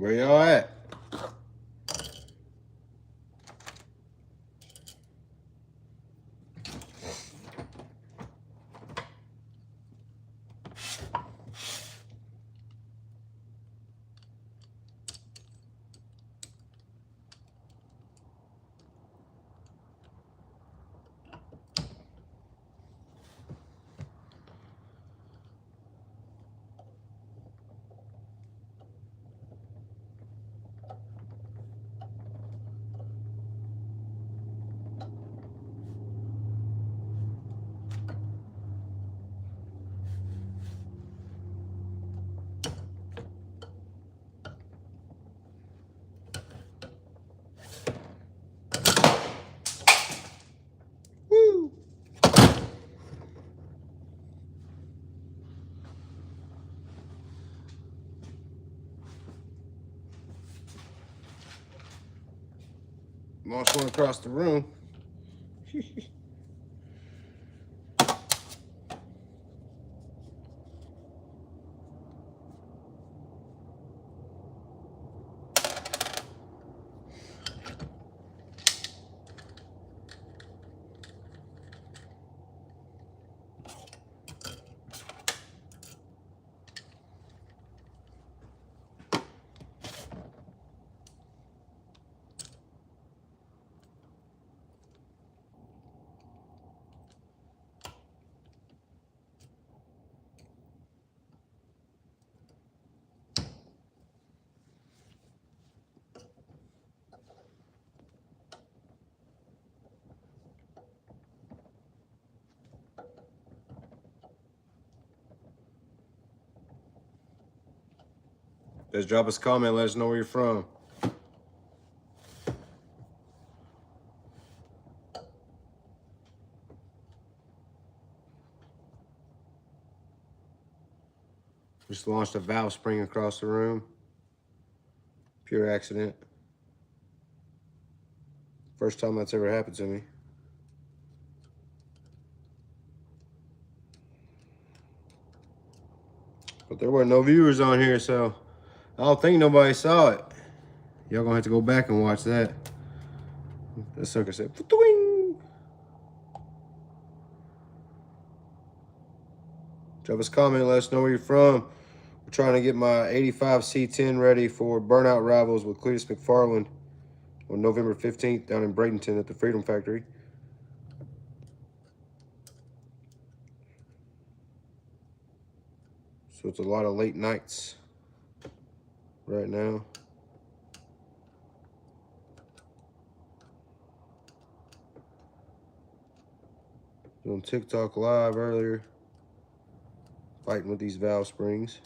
Where y'all at? Woo! Moss went across the room. Just drop us a comment, let us know where you're from. Just launched a valve spring across the room. Pure accident. First time that's ever happened to me. But there were no viewers on here, so I don't think nobody saw it. Y'all gonna have to go back and watch that. That sucker said, "Twing." Drop us a comment, let us know where you're from. We're trying to get my 85 C10 ready for Burnout Rivals with Cletus McFarland on November 15th down in Bradenton at the Freedom Factory. So it's a lot of late nights right now. Doing TikTok live earlier, fighting with these valve springs.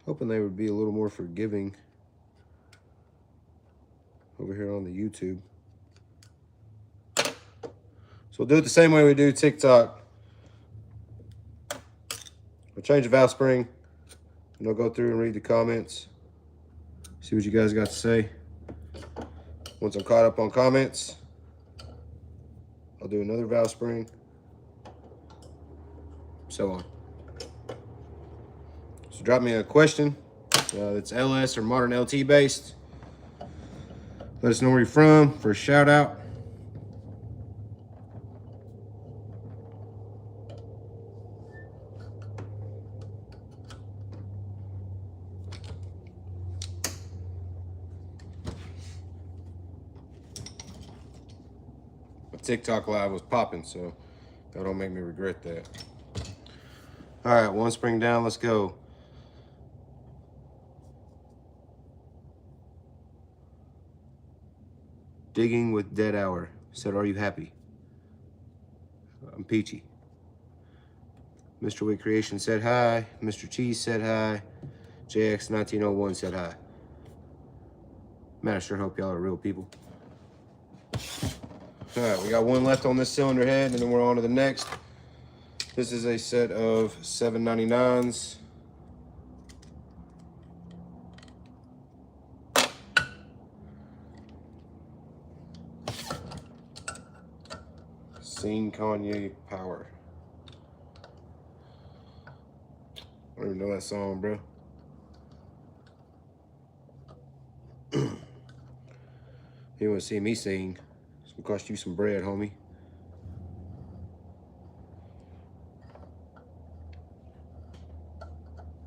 Hoping they would be a little more forgiving over here on the YouTube. So we'll do it the same way we do TikTok. We'll change the valve spring, and I'll go through and read the comments, see what you guys got to say. Once I'm caught up on comments, I'll do another valve spring, so on. So drop me a question that's LS or modern LT based. Let us know where you're from for a shout out. My TikTok live was popping, so that don't make me regret that. All right, one spring down, let's go. Digging with Dead Hour said, "Are you happy?" I'm peachy. Mr. Wick Creation said hi. Mr. Cheese said hi. JX1901 said hi. Man, I sure hope y'all are real people. All right, we got one left on this cylinder head, and then we're on to the next. This is a set of 799s. Scene Kanye Power. I don't even know that song, bro. You want to see me sing? It's gonna cost you some bread, homie.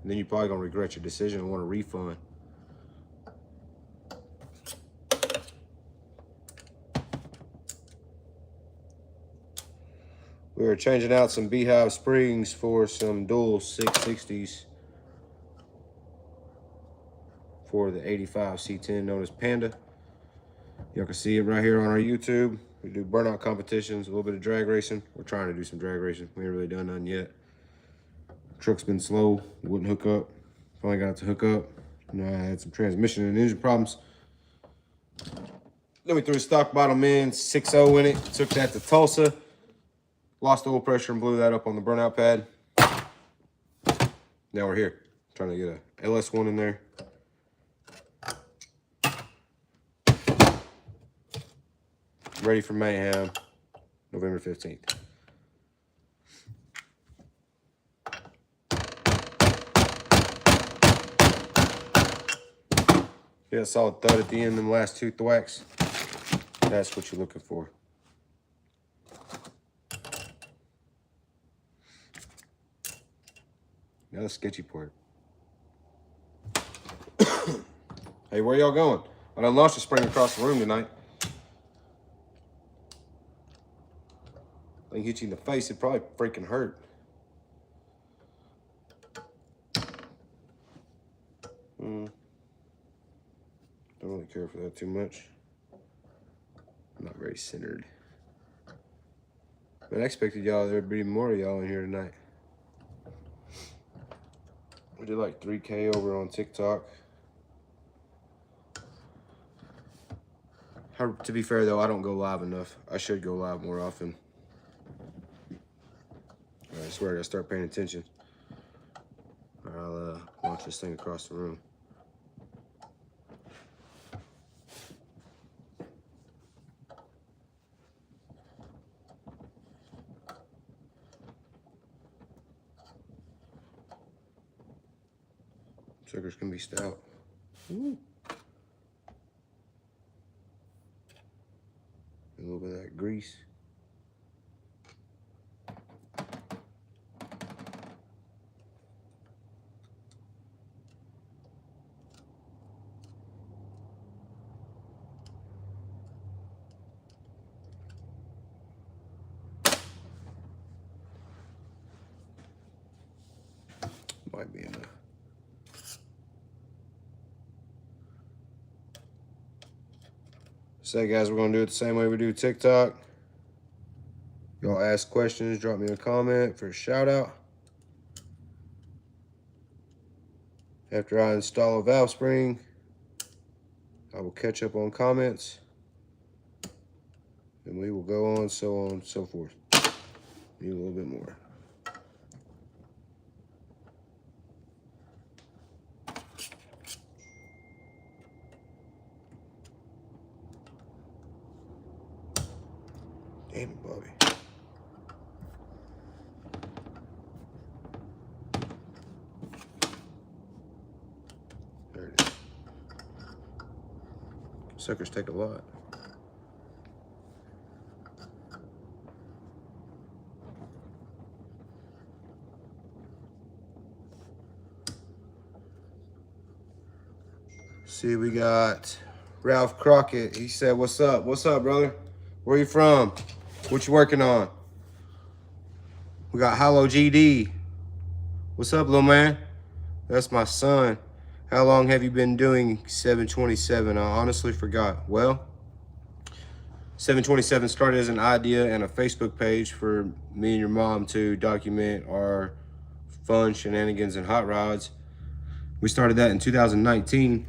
And then you're probably gonna regret your decision and want a refund. We were changing out some Beehive Springs for some dual 660s for the 85 C10 known as Panda. Y'all can see it right here on our YouTube. We do burnout competitions, a little bit of drag racing. We're trying to do some drag racing. We ain't really done none yet. Truck's been slow, wouldn't hook up. Finally got it to hook up. I had some transmission and engine problems. Then we threw a stock bottom in, 6.0 in it. Took that to Tulsa. Lost oil pressure and blew that up on the burnout pad. Now we're here, trying to get a LS1 in there. Ready for mayhem, November 15th. Yeah, a solid thud at the end in the last two thwacks. That's what you're looking for. Now the sketchy part. Hey, where y'all going? I done launched a spring across the room tonight. I hit you in the face, it probably freaking hurt. Don't really care for that too much. I'm not very centered. But I expected y'all there to be more of y'all in here tonight. We did like 3K over on TikTok. To be fair though, I don't go live enough. I should go live more often. I swear I gotta start paying attention. I'll launch this thing across the room. Suckers can be stout. Ooh. A little bit of that grease. Might be enough. So guys, we're gonna do it the same way we do TikTok. Y'all ask questions, drop me a comment for a shout out. After I install a valve spring, I will catch up on comments. And we will go on, so forth. Need a little bit more. Damn it, Bobby. There it is. Suckers take a lot. See, we got Ralph Crockett. He said, "What's up? What's up, brother? Where you from? What you working on?" We got Hollow GD. What's up, little man? That's my son. How long have you been doing 727? I honestly forgot. Well, 727 started as an idea and a Facebook page for me and your mom to document our fun shenanigans and hot rods. We started that in 2019.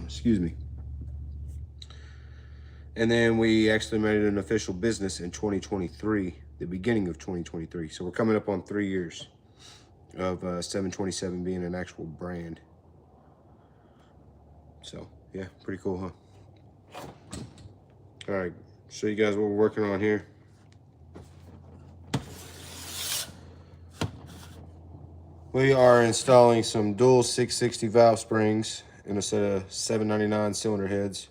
Excuse me. And then we actually made it an official business in 2023, the beginning of 2023. So we're coming up on 3 years of 727 being an actual brand. So yeah, pretty cool, huh? All right, show you guys what we're working on here. We are installing some dual 660 valve springs in a set of 799 cylinder heads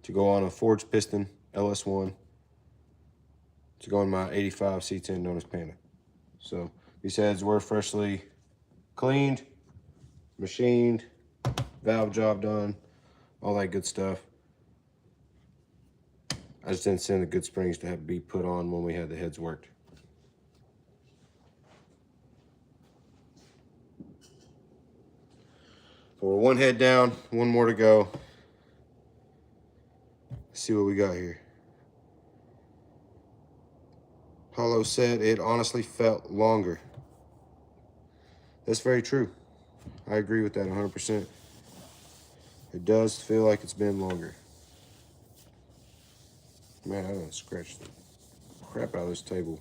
to go on a forged piston LS1 to go in my 85 C10 known as Panda. So these heads were freshly cleaned, machined, valve job done, all that good stuff. I just didn't send the good springs to have to be put on when we had the heads worked. So we're one head down, one more to go. Let's see what we got here. Paulo said it honestly felt longer. That's very true. I agree with that 100%. It does feel like it's been longer. Man, I done scratched the crap out of this table.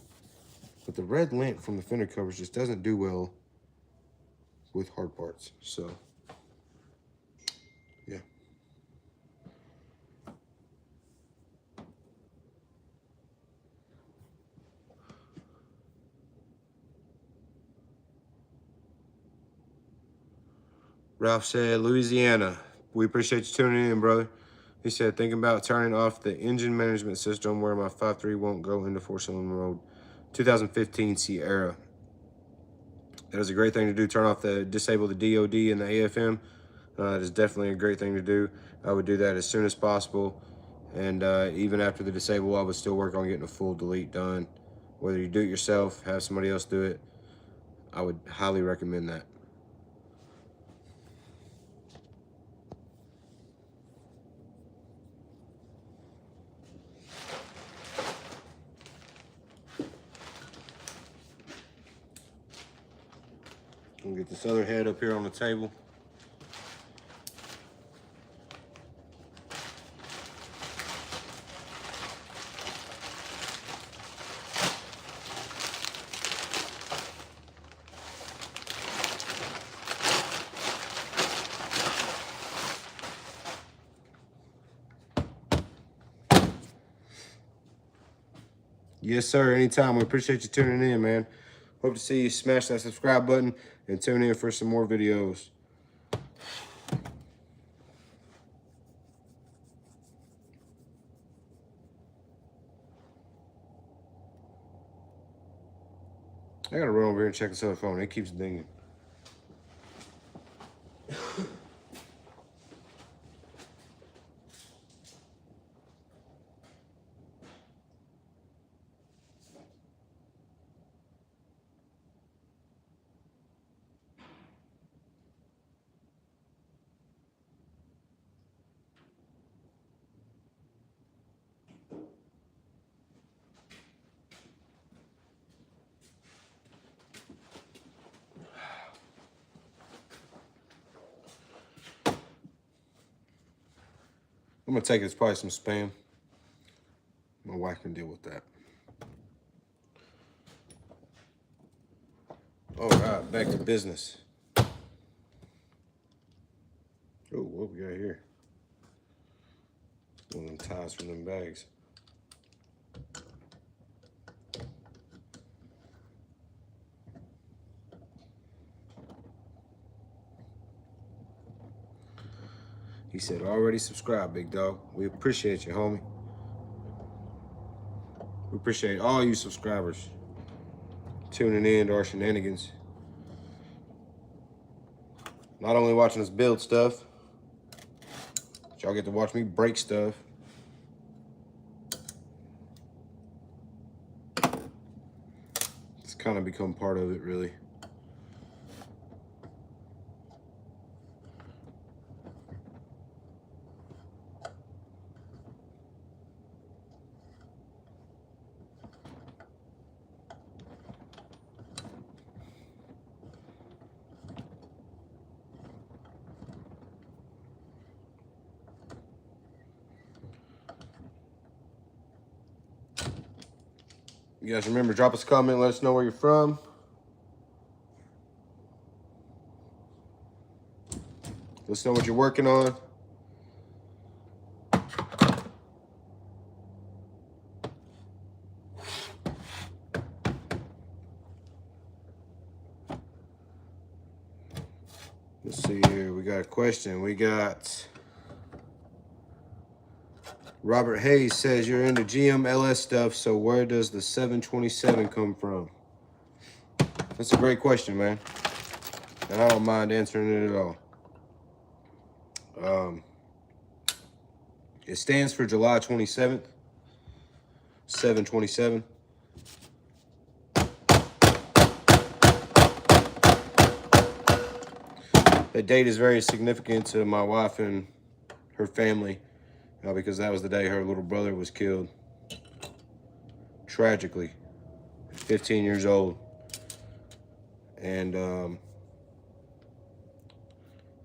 But the red lint from the fender covers just doesn't do well with hard parts. So, yeah. Ralph said, Louisiana. We appreciate you tuning in, brother. He said, thinking about turning off the engine management system where my 5.3 won't go into 4-cylinder mode. 2015 Sierra. That is a great thing to do. Turn off disable the DOD and the AFM. That is definitely a great thing to do. I would do that as soon as possible. And even after the disable, I would still work on getting a full delete done. Whether you do it yourself, have somebody else do it, I would highly recommend that. I'm gonna get this other head up here on the table. Yes, sir. Anytime. We appreciate you tuning in, man. Hope to see you smash that subscribe button and tune in for some more videos. I gotta run over here and check this other phone. It keeps dinging. I'm gonna take it as probably some spam. My wife can deal with that. All right, back to business. Oh, what we got here? One of them ties from them bags. He said, already subscribed, big dog. We appreciate you, homie. We appreciate all you subscribers tuning in to our shenanigans. Not only watching us build stuff, but y'all get to watch me break stuff. It's kind of become part of it, really. You guys remember, drop us a comment, let us know where you're from. Let us know what you're working on. Let's see here. We got a question. We got Robert Hayes says you're into GMLS stuff, so where does the 727 come from? That's a great question, man. And I don't mind answering it at all. It stands for July 27th, 727. That date is very significant to my wife and her family, because that was the day her little brother was killed. Tragically, 15 years old. And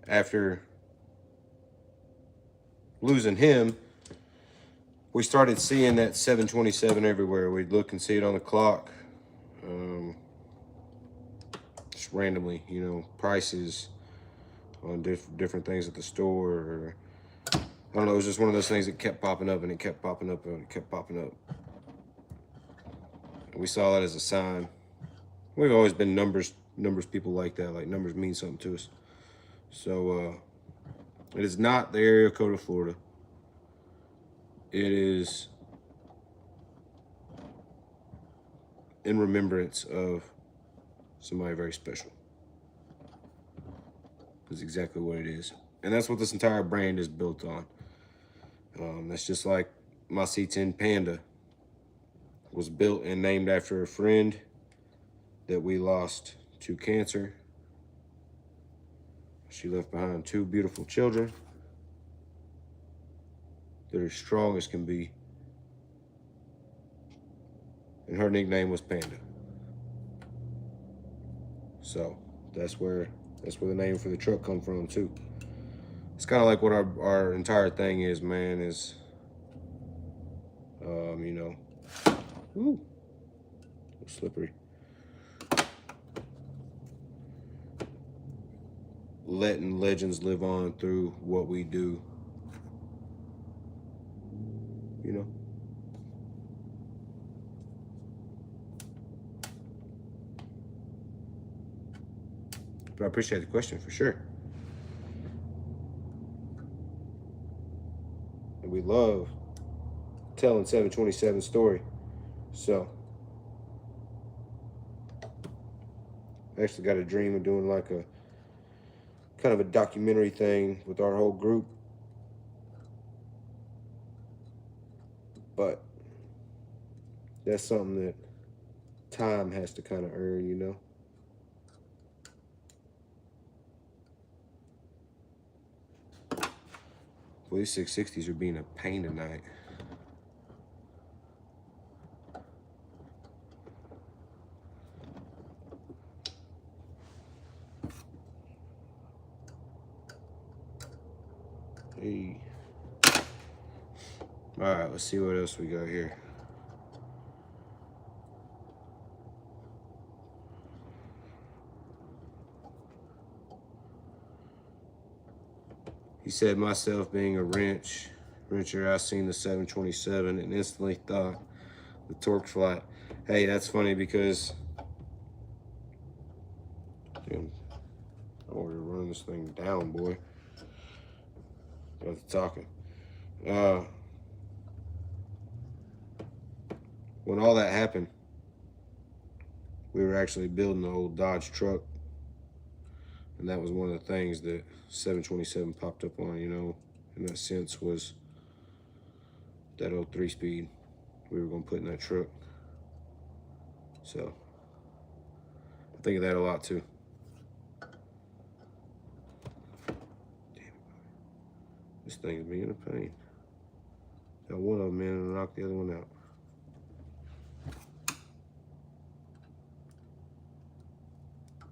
after losing him, we started seeing that 727 everywhere. We'd look and see it on the clock. Just randomly, you know, prices on different things at the store. Or, I don't know, it was just one of those things that kept popping up and it kept popping up and it kept popping up. And we saw that as a sign. We've always been numbers people like that. Like, numbers mean something to us. So it is not the area code of Florida. It is in remembrance of somebody very special. That's exactly what it is. And that's what this entire brand is built on. That's just like my C10 Panda was built and named after a friend that we lost to cancer. She left behind 2 beautiful children that are strong as can be. And her nickname was Panda. So that's where the name for the truck come from too. It's kind of like what our entire thing is, man, is, you know, ooh, slippery. Letting legends live on through what we do, you know. But I appreciate the question for sure. And we love telling 727 story. So I actually got a dream of doing like a kind of a documentary thing with our whole group. But that's something that time has to kind of earn, you know. Well, these 660s are being a pain tonight. Hey. All right, let's see what else we got here. He said, myself being a wrencher, I seen the 727 and instantly thought the torque flat. Hey, that's funny because damn, I want to run this thing down, boy. Got to talking. When all that happened, we were actually building the old Dodge truck. And that was one of the things that 727 popped up on, you know, in that sense, was that old 3-speed we were going to put in that truck. So I think of that a lot too. Damn it. This thing is being a pain. Got one of them in and knocked the other one out.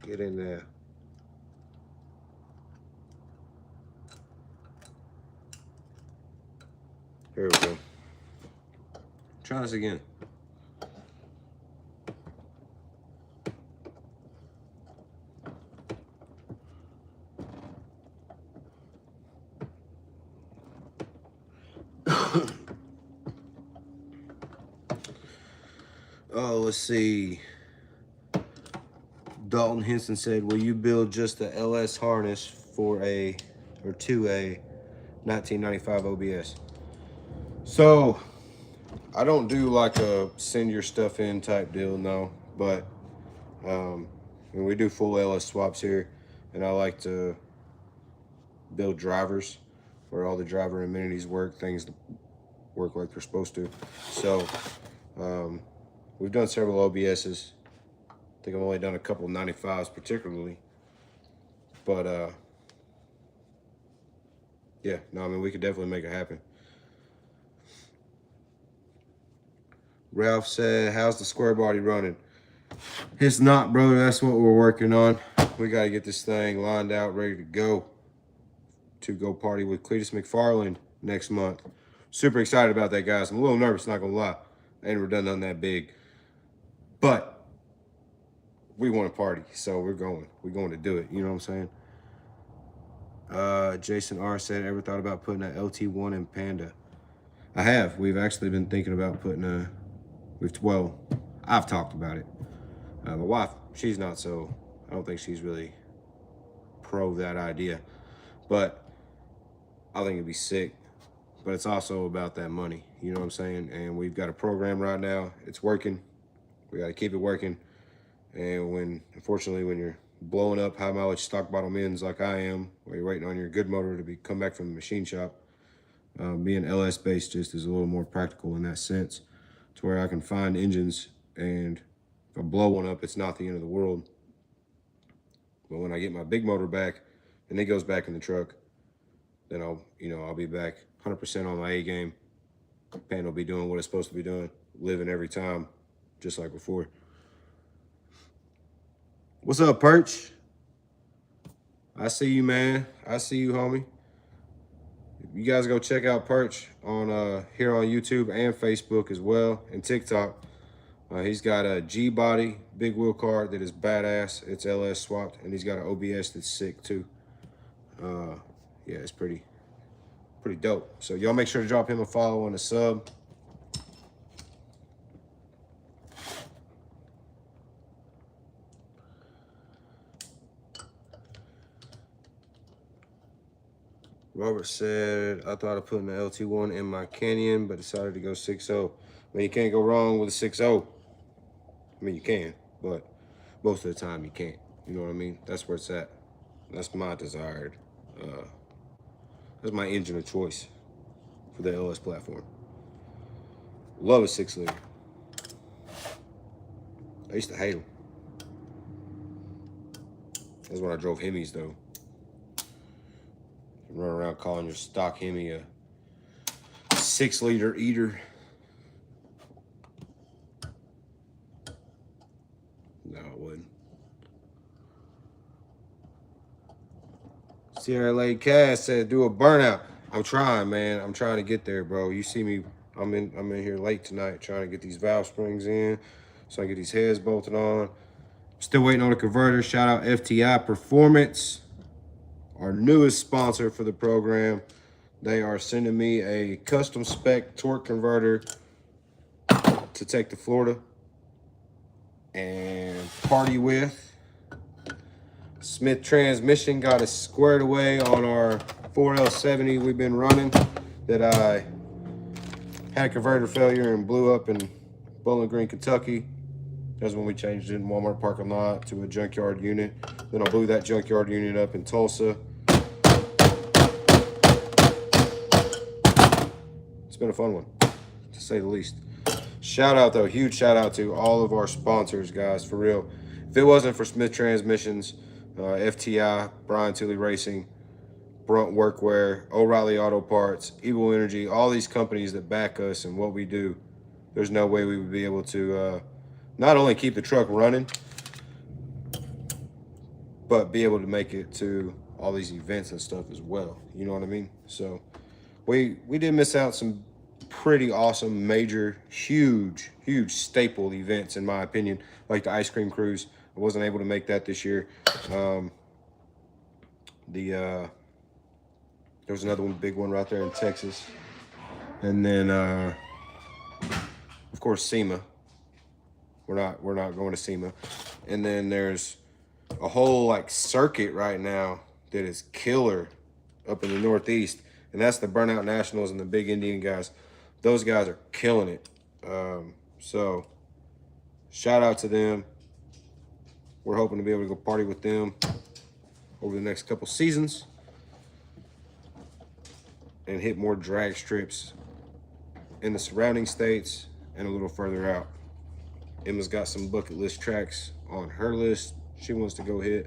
Get in there. Here we go. Try this again. Oh, let's see. Dalton Henson said, will you build just the LS harness for a, or to a 1995 OBS. So I don't do like a send your stuff in type deal, no, but we do full LS swaps here, and I like to build drivers where all the driver amenities work, things work like they're supposed to. So we've done several OBSs. I think I've only done a couple 95s particularly, but yeah, no, I mean, we could definitely make it happen. Ralph said, how's the square body running? It's not, brother. That's what we're working on. We got to get this thing lined out, ready to go party with Cletus McFarland next month. Super excited about that, guys. I'm a little nervous, not gonna lie. I ain't ever done nothing that big, but we want to party, so we're going to do it. You know what I'm saying? Jason R said, ever thought about putting an LT1 in Panda? I have. We've actually been thinking about putting well, I've talked about it. My wife, she's not so, I don't think she's really pro that idea, but I think it'd be sick. But it's also about that money, you know what I'm saying? And we've got a program right now. It's working. We got to keep it working. And unfortunately, when you're blowing up high mileage stock bottle mins like I am, while you're waiting on your good motor to come back from the machine shop, being LS based just is a little more practical in that sense, to where I can find engines, and if I blow one up, it's not the end of the world. But when I get my big motor back and it goes back in the truck, then I'll be back 100% on my A game. Panda will be doing what it's supposed to be doing, living every time, just like before. What's up, Perch? I see you, man. I see you, homie. You guys go check out Perch on here on YouTube and Facebook as well, and TikTok. He's got a G body big wheel car that is badass. It's LS swapped, and he's got an OBS that's sick too. Yeah, it's pretty dope. So y'all make sure to drop him a follow and a sub. Robert said, I thought of putting the LT1 in my Canyon, but decided to go 6.0. I mean, you can't go wrong with a 6.0. I mean, you can, but most of the time you can't. You know what I mean? That's where it's at. That's my desired, that's my engine of choice for the LS platform. Love a 6-liter. I used to hate them. That's when I drove Hemis, though. Run around calling your stock Hemi a 6-liter eater. No, it wouldn't. Sierra Lake Cass said, do a burnout. I'm trying, man. I'm trying to get there, bro. You see me, I'm in here late tonight trying to get these valve springs in so I can get these heads bolted on. Still waiting on a converter. Shout out FTI Performance, our newest sponsor for the program. They are sending me a custom spec torque converter to take to Florida and party with. Smith Transmission got us squared away on our 4L70 we've been running that I had a converter failure and blew up in Bowling Green, Kentucky. That's when we changed it in Walmart parking lot to a junkyard unit. Then I blew that junkyard unit up in Tulsa. It's been a fun one, to say the least. Shout out, though, huge shout out to all of our sponsors, guys, for real. If it wasn't for Smith Transmissions, FTI, Brian Tilley Racing, Brunt Workwear, O'Reilly Auto Parts, Evil Energy, all these companies that back us and what we do, there's no way we would be able to not only keep the truck running, but be able to make it to all these events and stuff as well. You know what I mean? So we did miss out some pretty awesome, major, huge staple events, in my opinion, like the ice cream cruise. I wasn't able to make that this year. There was another one, big one right there in Texas. And then, of course, SEMA. We're not going to SEMA. And then there's a whole like circuit right now that is killer up in the Northeast, and that's the Burnout Nationals and the Big Indian guys. Those guys are killing it. So shout out to them. We're hoping to be able to go party with them over the next couple seasons and hit more drag strips in the surrounding states and a little further out. Emma's got some bucket list tracks on her list she wants to go hit.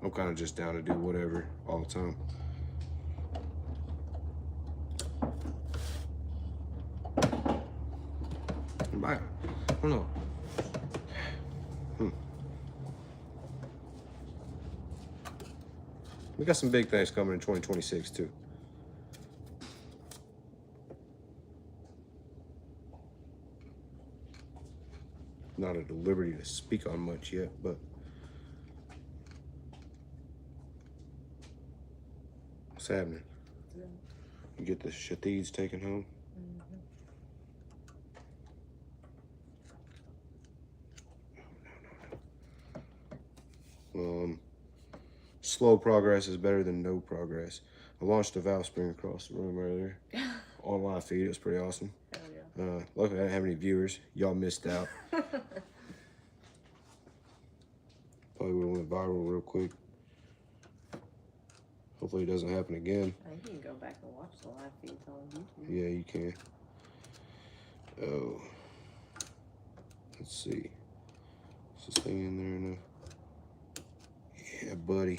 I'm kind of just down to do whatever all the time. I don't know. We got some big things coming in 2026 too. Not at the liberty to speak on much yet, but what's happening? You get the Shatids taken home? Slow progress is better than no progress. I launched a valve spring across the room earlier on live feed. It was pretty awesome. Hell yeah. Luckily, I didn't have any viewers. Y'all missed out. Probably would have went viral real quick. Hopefully, it doesn't happen again. I think you can go back and watch the live feeds on YouTube. Yeah, you can. Oh, let's see. Is this thing in there enough? Yeah, buddy.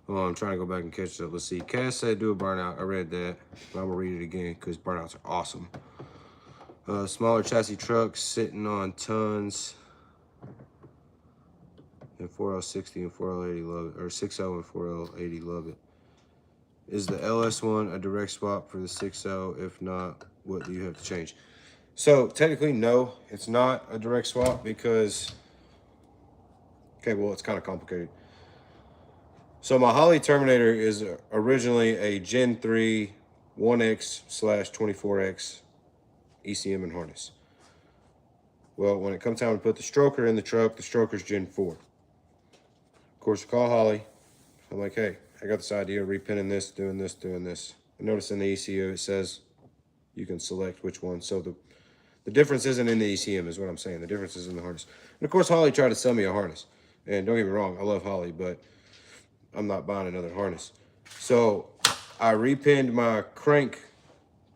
Oh, I'm trying to go back and catch up. Let's see. Cass said do a burnout. I read that, but I'm gonna read it again because burnouts are awesome. Smaller chassis trucks sitting on tons. And 4L60 and 4L80 love it, or 60 and 4L80 love it. Is the LS1 a direct swap for the 60? If not, what do you have to change? So technically, no, it's not a direct swap because, okay, well, it's kind of complicated. So my Holley Terminator is originally a Gen 3 1X/24X ECM and harness. Well, when it comes time to put the stroker in the truck, the stroker's Gen 4. Of course, I call Holley. I'm like, hey, I got this idea of repinning this, doing this, doing this. I noticed in the ECU it says you can select which one. So the difference isn't in the ECM is what I'm saying. The difference is in the harness. And of course, Holley tried to sell me a harness. And don't get me wrong, I love Holley, but I'm not buying another harness. So I repinned my crank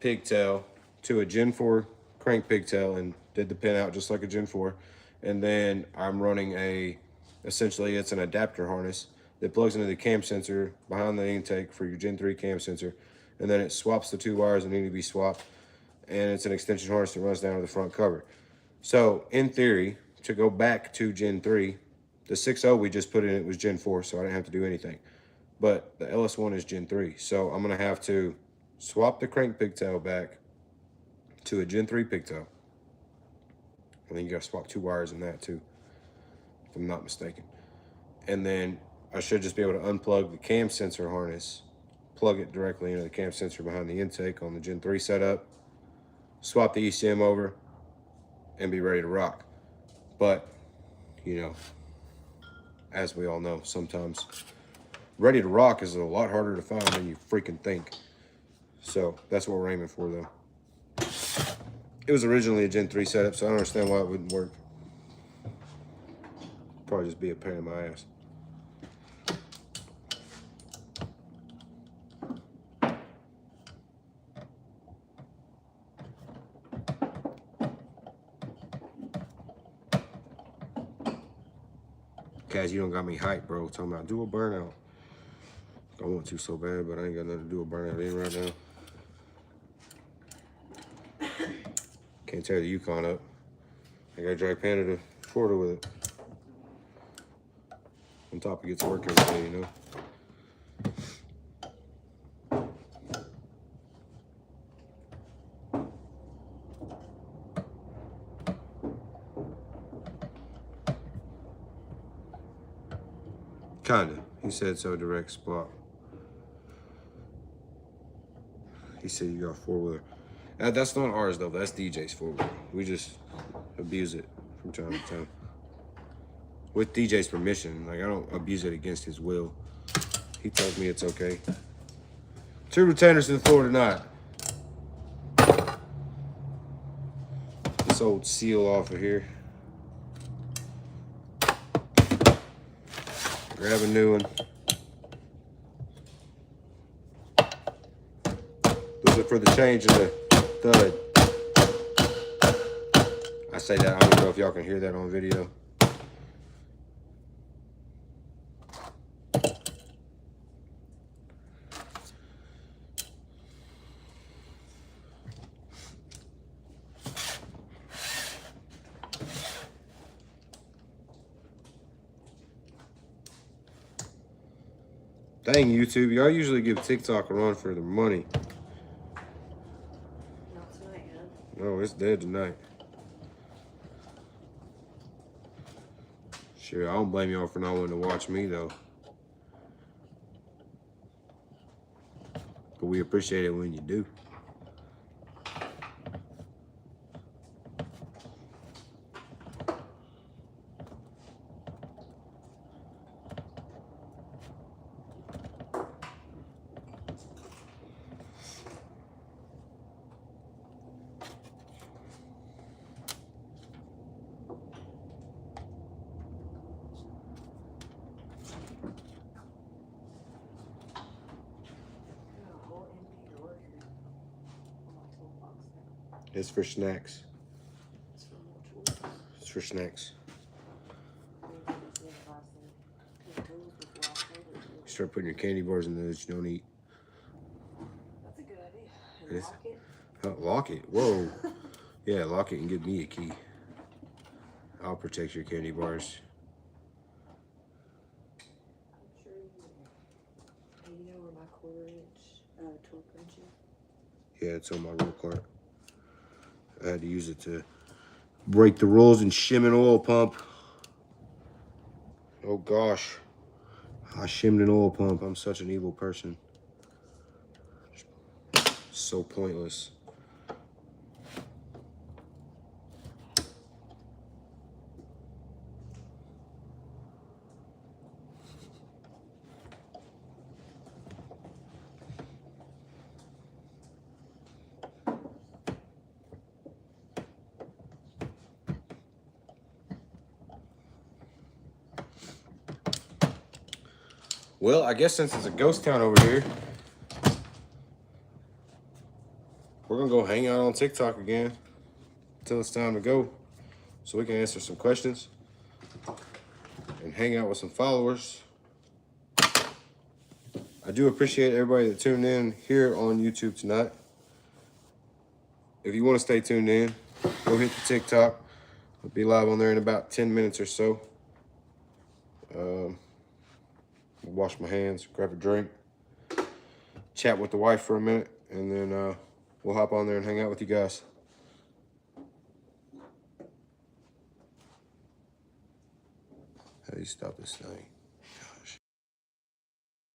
pigtail to a Gen 4 crank pigtail and did the pin out just like a Gen 4. And then I'm running essentially it's an adapter harness that plugs into the cam sensor behind the intake for your Gen 3 cam sensor. And then it swaps the two wires that need to be swapped. And it's an extension harness that runs down to the front cover. So in theory, to go back to Gen 3, the 60 we just put in, it was Gen 4, so I didn't have to do anything. But the LS1 is Gen 3. So I'm gonna have to swap the crank pigtail back to a Gen 3 pigtail. And then you gotta swap two wires in that too, if I'm not mistaken. And then I should just be able to unplug the cam sensor harness, plug it directly into the cam sensor behind the intake on the Gen 3 setup, swap the ECM over, and be ready to rock. But, you know, as we all know, sometimes ready to rock is a lot harder to find than you freaking think. So that's what we're aiming for, though. It was originally a Gen 3 setup, so I don't understand why it wouldn't work. Probably just be a pain in my ass. Kaz, you don't got me hyped, bro. Talking about do a burnout. I want to so bad, but I ain't got nothing to do a burnout in right now. Can't tear the Yukon up. I gotta drag Panda to Florida with it. On top, it gets to work every day, you know. Kinda. He said so, direct spot. He said you got a 4-wheeler. That's not ours though. That's DJ's 4-wheeler. We just abuse it from time to time. With DJ's permission. Like, I don't abuse it against his will. He tells me it's okay. 2 retainers to the floor tonight. This old seal off of here. Grab a new one. Those are for the change of the thud. I say that, I don't know if y'all can hear that on video. Dang, YouTube, y'all usually give TikTok a run for their money. Not tonight, huh? No, it's dead tonight. Sure, I don't blame y'all for not wanting to watch me, though. But we appreciate it when you do. It's for snacks. It's for snacks. You start putting your candy bars in there that you don't eat. That's a good idea. And lock it. Lock it. Whoa. Yeah, lock it and give me a key. I'll protect your candy bars. I'm sure you will. Hey, you know where my 1/4-inch torque wrench is? Yeah, it's on my roll cart. I had to use it to break the rules and shim an oil pump. Oh gosh. I shimmed an oil pump. I'm such an evil person. So pointless. Well, I guess since it's a ghost town over here, we're gonna go hang out on TikTok again until it's time to go, so we can answer some questions and hang out with some followers. I do appreciate everybody that tuned in here on YouTube tonight. If you want to stay tuned in, go hit the TikTok. I'll be live on there in about 10 minutes or so. Wash my hands, grab a drink, chat with the wife for a minute, and then we'll hop on there and hang out with you guys. How do you stop this thing?